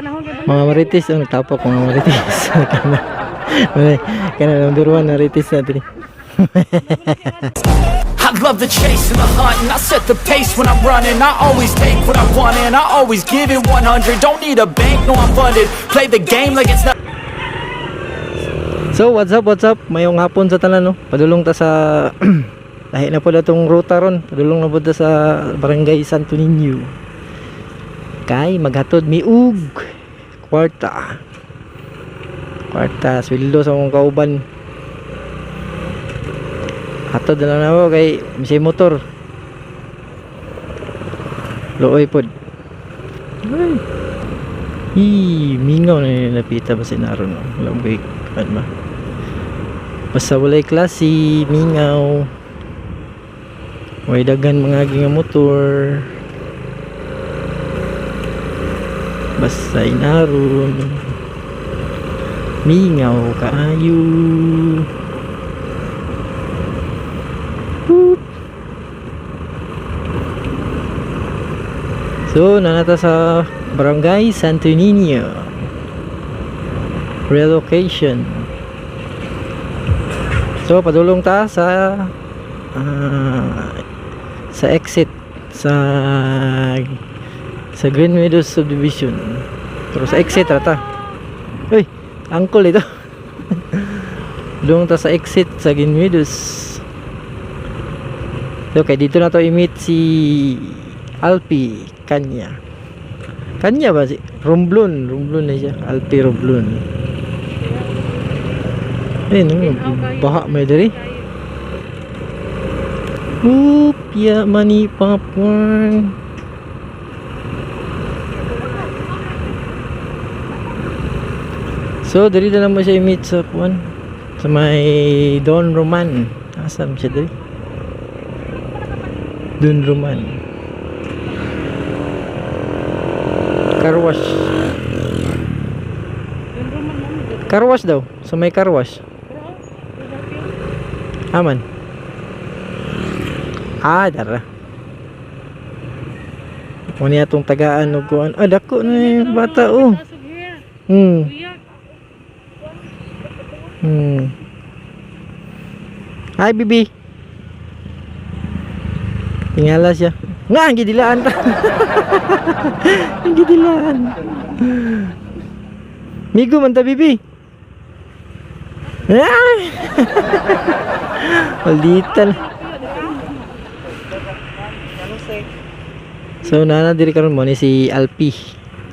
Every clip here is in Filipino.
Mga marites ang tapok mga marites. Kana number 1 marites natin. I love the chase and the hunt, and I set the pace when I'm running. I always take what I want and I always give it 100. Don't need a bank, no I'm funded. Play the game like it's not. So what's up? Mayong hapon sa tanan no. Padulong ta sa lahi na po datong ruta ron. Padulong na po ta sa Barangay Santo Niño. Kay maghatod miug kwarta sweldo sa mong kauban. Hatod na lang ako kay misay motor. Looy pod. Mingaw na nilapita ba sinaron no. Lambay kan ba. Basta walay klase, mingaw. Way dagan mga nga motor. Basta inaron. Mingaw kaayo. So, nanata sa Barangay Santo Niño. Relocation. So, padulong ta sa exit sa Green Meadows Subdivision. Pero sa exit rata. Uy, angkol ito. Padulong ta sa exit sa Green Meadows. Okay, dito na to i-meet si Alpi Kanya ba si Romblon na siya. Alpi Romblon. Baha may dari. Ya mani popcorn. So dari na naman siya i-meet sa kuan sa may Don Roman. Asan siya dari? Don Roman Car wash daw. So may car wash. Aman. Dara. Muni atong tagaan og kuan. Dako na yung bata oh. Hi bibi. Tingala siya. Nga, ang gidilaan ta. Ang gidilaan. Migo man ta, bibi. Malitan. So, nana diri karon mo ni si Alpi.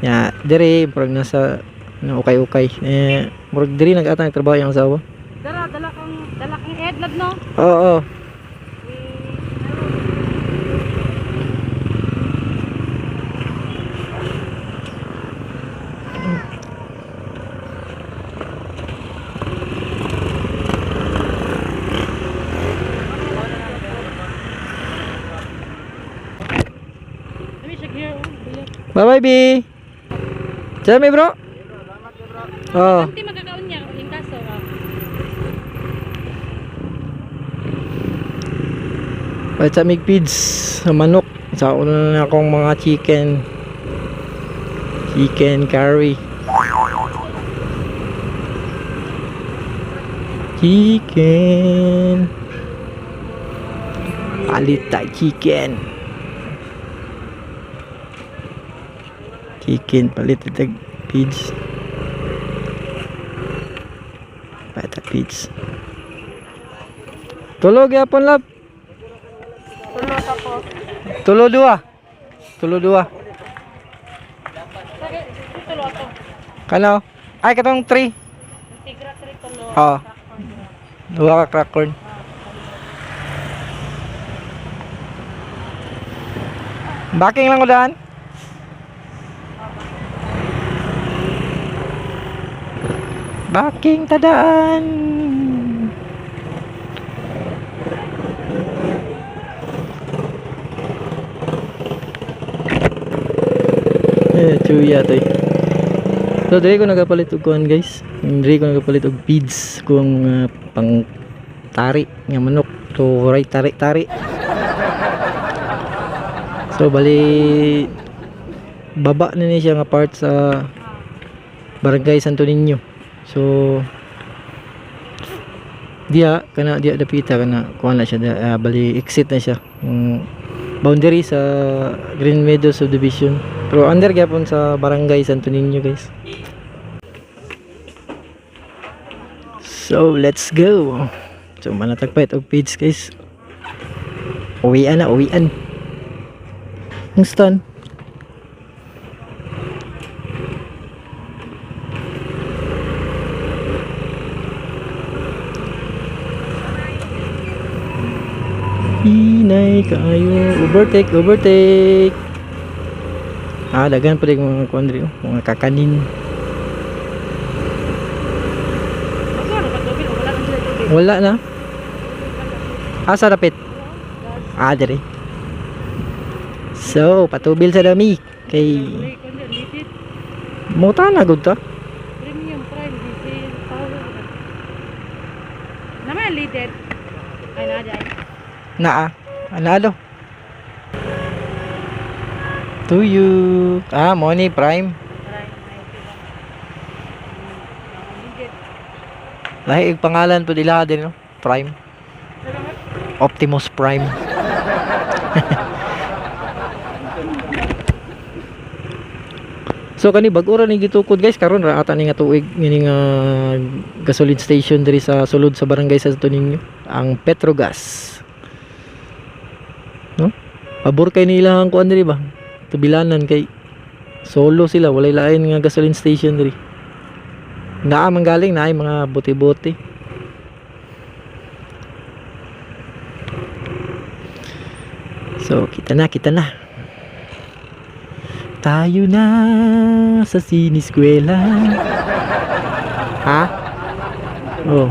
Ya, diri murag nasa ukay-ukay. Murag diri nag-atang trabaho yang asawa. Dala kang headlab no? Oo. Bye-bye, B. Diyan may bro. Oh. Hindi magkakaon niya yung kaso. Baca mig feeds sa manok. Sa una na akong mga chicken curry. Chicken. Palit tayo chicken. Chicken palit tag feeds. Bata feeds. Tulog yapon lab. Tulo dua. Kano? Ay katong 3. Tigra 3 tulo. Oh. Dua ka crack corn. Baking lang udahan. Baking tadaan. Chuya to. So diri ko nagapalit og kuan guys. Diri ko nagapalit og feeds kung pang tari nga manok to right tari. So bali baba na ni siya nga part sa Barangay Santo Niño. So dia dapita kana kuha na siya bali exit na siya. Boundary sa Green Meadows Subdivision. Pero under gyapon sa Barangay Santo Niño, guys. So let's go. So manatagpait og page, guys. Uwian. Ang stun. Inay kayo. Overtake. Dagan pa rin mga kuandri, mga kakanin. Wala na. Sa dapit. Dire. So, patubil sa dami. Kay muta na gud ta. Premium prime diesel power. Naman leaded. Ay na dyan. Analo. To you. Money prime. Lahi pangalan po nila din, no? Prime. Optimus Prime. So kani bag-ora ni gitukod, guys, karon ra ata ni nga tuig ngini nga gasoline station diri sa sulod sa Barangay Santo Niño, ang Petrogas. No? Pabor kay nila ang kuan diri ba? Tubilanan kay solo sila, walay lain nga gasoline station diri. Naa manggaling na ay mga bote-bote. So kita na. Tayo na sa siniskwela. Oh.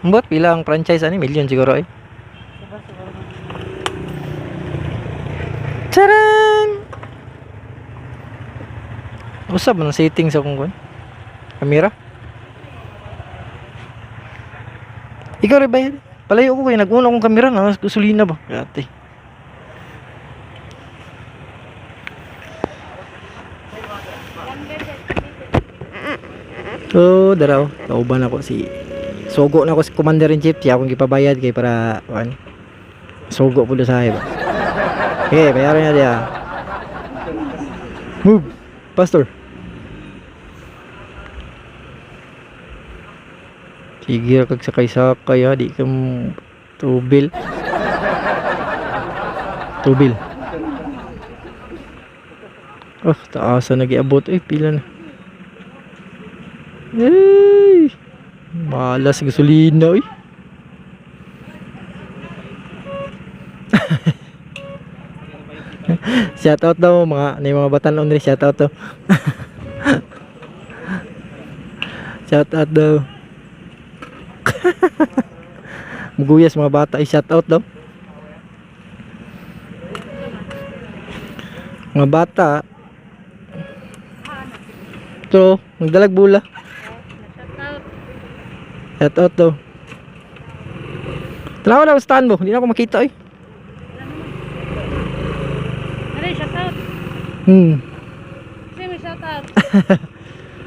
Mbot pila ang franchise ani? Million siguro eh. Charan! Usab man ang setting sa kung kamera. Ikaw rin ba yan? Palayo ko kayo, nag-una akong kamera na gasolina ba? Gati. So, daraw. Kauban ako si Sogo na ako si Commander-in-Chief. Siya akong ipabayad kay para Sogo po sa ba. Okay, bayaran niya dia. Move, Pastor. Sige kag sakay-sakay di ka tubil. Taasan na giabot pila na. Malas gasolina Shout out daw mga batanon ni shout out daw. Shout out daw. Muguyas mga bata shout out daw. Mga bata. Ito, magdalag bula. Shout out daw. Tanawa na stand mo, hindi na ako makita Shout out. Sige, may shout out.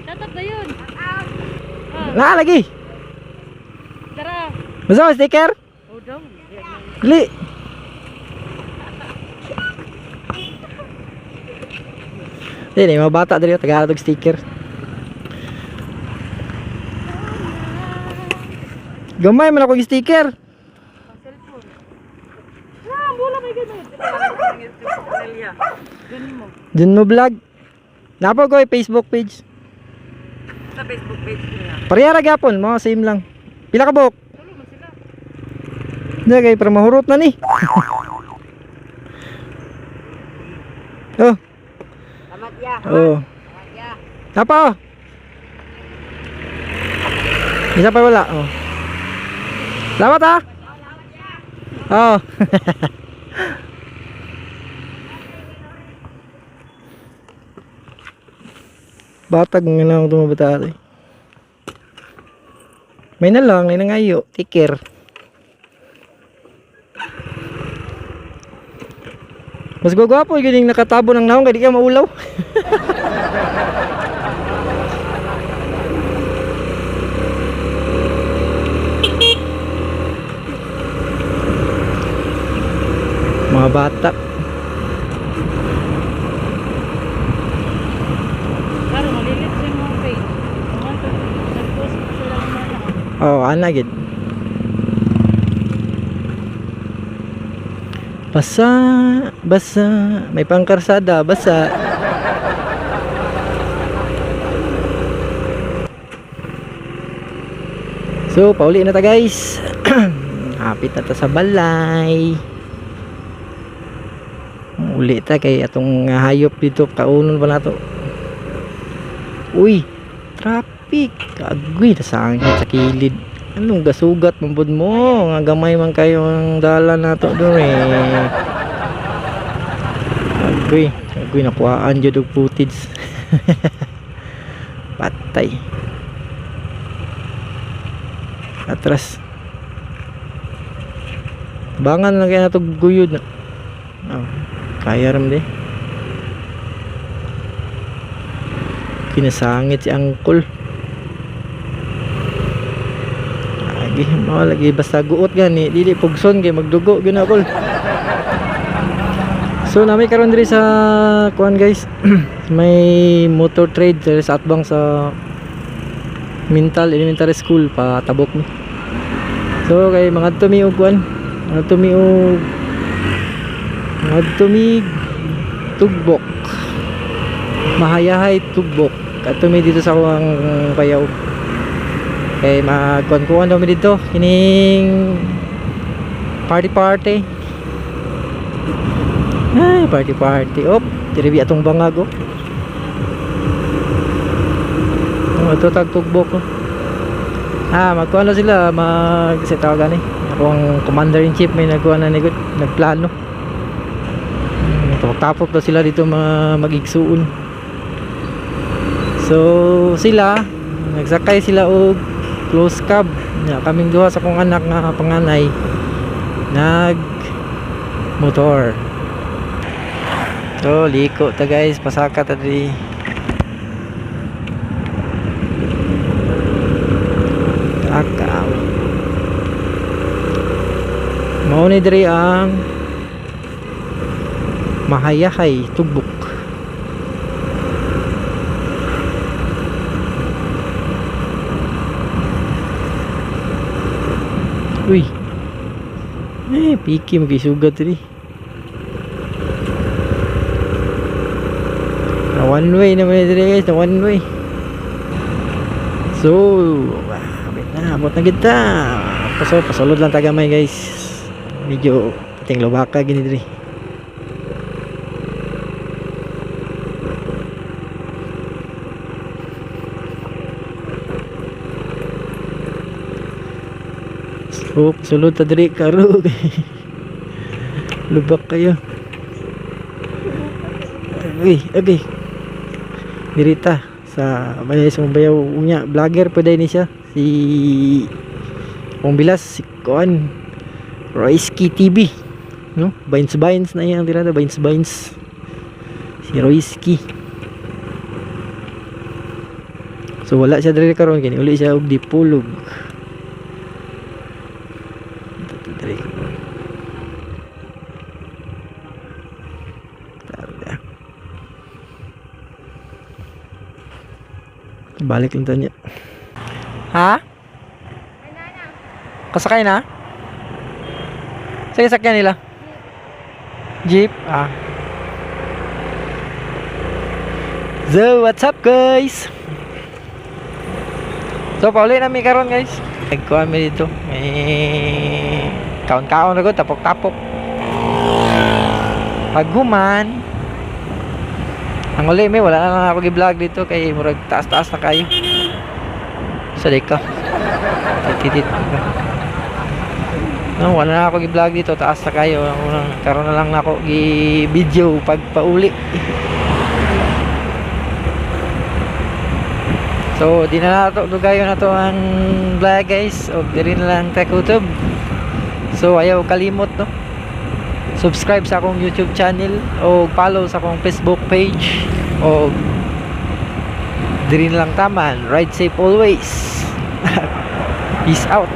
Shout out na yun. Lagi. Tara. Masa mo sticker? Udong. Gli. Hindi, mga bata dali tagalog sticker. Gamay man ako yung sticker. Dun mo vlog. Napo ko Facebook page. Sa Facebook page niya. Parehara gyapon, mga same lang. Pila ka buhok? Tulo man sila. Hindi kay para mahurot na ni. Oh. Tamat ya. Oh. Tamat ya. Napa? Isa pa wala. Oh. Salamat ha. Oh. Batag nga lang tumabata May na lang, may nangayo. Take care. Mas gagwapo yung nakatabo ng naong kaya di ka maulaw. Mga bata. Pero malilit sa mga page. Nag-post pa sila ng mga. Oh, ana gid. Basa, basa, may pangkarsada, basa. So, pauli na ta guys. Hapit na ta sa balay. Uli ta kay atong hayop dito kaunon pa nato. Uy, traffic. Kagoy na sa sa kilid. Anong gasugat mambod mo? Nga gamay man kayo ang dala nato doon eh. Agoy nakuhaan jud og footage. Patay. Atras. Bangan lang kaya nato guyod na. Oh, kaya ram de. Kinasangit si Angkol. Lagi basta guot gani dili pugson kay magdugo gyud ako. So nami karon diri sa kuan guys. May motor trade sa atbang sa Mintal Elementary School pa tabok ni. So kay mga tumi og kuan, mga tumi tugbok. Mahayahay tugbok. Katumi dito sa kuang payaw. Kay magkuhan-kuhan daw mi dito kining party ay party op diribi atong bangag oh. Ito tagtugbok oh. Magkuhan na sila mag-setaw gani ako ang commander in chief may nagkuhan na nagplano tapok daw sila dito mag-igsuon. So sila nagsakay sila og close cab ya, kaming duha sa kong anak nga panganay nag motor. So liko ta guys, pasaka ta diri. Akaw mao ni diri ang Mahayahay tugbok. Uy. Piki magisugat rin. Na one way naman ito guys, na one way. So, abot na kita. Pasulod lang tagamay guys. Medyo pating lubaka gini diri. Oh, sulod ta diri karo. Lubak kayo. Okay. Diri ta sa bayay sa bayaw unya, vlogger pwede ni siya. Si Pongbilas, si Kuan Royski TV, no? Vines na yan tirada, Vines. Si Royski. So wala siya diri karon kini, uli siya og dipulog. Balik lang tanya. Ha? Kasakay na? Sige, sakyan nila. Jeep. So, what's up guys? So, pauli namin karon guys. Nagkuhan mi dito. May kaon-kaon na ko, tapok-tapok. Paghuman. Ang uli may wala na ako gi-vlog dito kay murag taas-taas na kayo. Saday ka. Titit. No, wala na ako gi-vlog dito, taas na kayo. Karon na lang na ako gi-video pag pauli. So di na nato dugayon na to ang vlog guys, o diri na lang ta YouTube. So ayaw kalimot no, subscribe sa akong YouTube channel o follow sa akong Facebook page, o diri na lang taman. Ride safe always. Peace out.